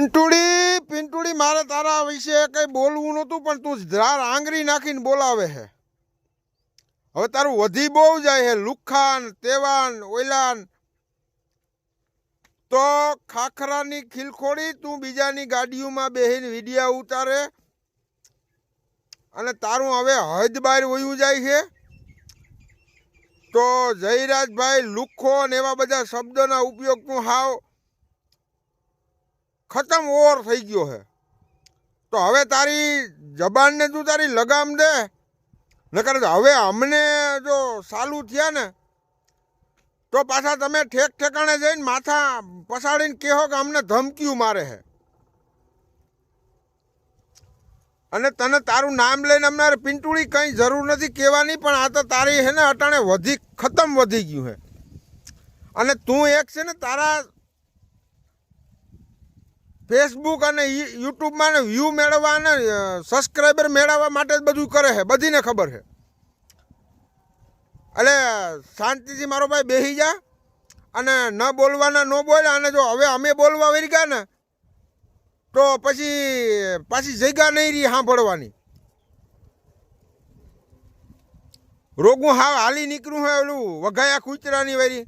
પિન્ટુડી પિન્ટુડી મારે તારા વિશે કઈ બોલવું નહોતું, પણ તું ધાર આંગળી નાખીને બોલાવે છે. હવે તારું વધી બહુ જાય છે, લુખાન તેવાન ઓયલાન. તો ખાખરાની ખીલખોડી તું બીજાની ગાડીઓમાં બેહીને વિડિયા ઉતારે અને તારું હવે હદ બહાર વયું જાય છે. તો જયરાજભાઈ લુખ્ખો ને એવા બધા શબ્દોના ઉપયોગ તું હાવ ખતમ ઓવર થઈ ગયો છે. તો હવે તારી જબાનને તું તારી લગામ દે, નકર હવે અમને જો ચાલુ થયા ને તો પાછા તમે ઠેક ઠેકાણે જઈને માથા પસાડીને કહો કે અમને ધમકીઓ મારે છે. અને તને તારું નામ લઈને અમને પિન્ટુડી કંઈ જરૂર નથી કહેવાની, પણ આ તો તારી છે ને અટાણે ખતમ વધી ગયું છે. અને તું એક છે ને તારા ફેસબુક અને યુટ્યુબમાં વ્યૂ મેળવવા અને સબસ્ક્રાઈબર મેળવવા માટે જ બધું કરે છે, બધીને ખબર છે. એટલે શાંતિથી મારો ભાઈ બેસી જા અને ન બોલવાના ન બોલે. અને જો હવે અમે બોલવા વળી ગયા ને તો પાછી જગ્યા નહીં રહી સાંભળવાની. રોગું હાવ હાલી નીકળ્યું હોય ઓલું વઘાયા કૂતરાની વારી.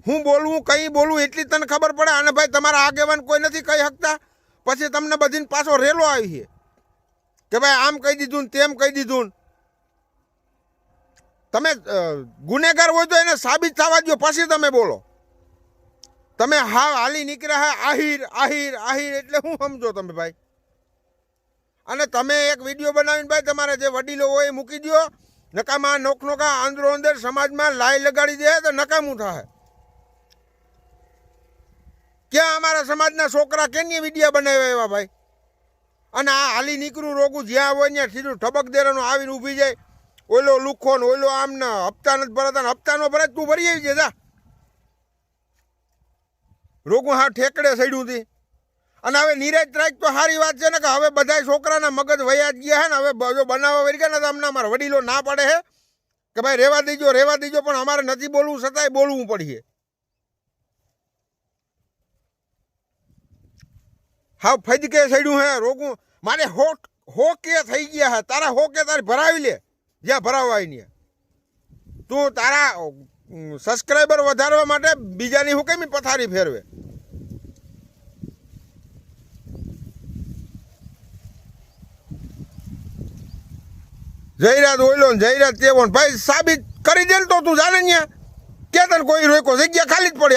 હું બોલવું કઈ બોલવું એટલી તને ખબર પડે. અને ભાઈ તમારા આગેવાન કોઈ નથી કહી શકતા, પછી તમને બધીને પાછો રેલો આવી છે કે ભાઈ આમ કહી દીધું ને તેમ કહી દીધું ને. તમે ગુનેગાર હોય તો એને સાબિત થવા દો પછી તમે બોલો. તમે હાવ હાલી નીકળ્યા હે આહિર આહિર આહિર એટલે શું સમજો તમે ભાઈ? અને તમે એક વિડીયો બનાવીને ભાઈ તમારે જે વડીલો હોય એ મૂકી દો. નકામાં નોખનોખા આંદરો અંદર સમાજમાં લાઈ લગાડી દે તો નકામું થાય. ક્યાં અમારા સમાજના છોકરા કેની વિડીયા બનાવ્યા એવા ભાઈ? અને આ હાલી નીકળ્યું રોગું જ્યાં હોય ત્યાં સીધું ઠબક દેરાનું આવીને ઊભી જાય. ઓલો લુખ્ખો ને ઓલો આમ ને હપ્તા નથી ભરાતા ને હપ્તા નો ભરાય તું ભરી આવી જા. રોગું હા ઠેકડે સડ્યું હતી. અને હવે નિરાજ રાખ તો સારી વાત છે ને કે હવે બધા છોકરાના મગજ વયા જ ગયા હે ને. હવે જો બનાવવા વળી ગયા ને તો અમને અમારા વડીલો ના પાડે છે કે ભાઈ રહેવા દેજો, પણ અમારે નથી બોલવું છતાંય બોલવું પડીએ. હા ફજકે સડ્યું હે રોગું. મારે હો કે થઈ ગયા હે, તારા હો કે તારે ભરાવી લે જ્યાં ભરાવાય ને. તું તારા સબસ્ક્રાઈબર વધારવા માટે બીજાની હું કેમ પથારી ફેરવે? જયરાજ ઓઈલો ને જયરાજ તેવો ભાઈ સાબિત કરી દે ને તો તું જાણે ત્યાં કે તને કોઈ રોકો જગ્યા ખાલી જ પડી.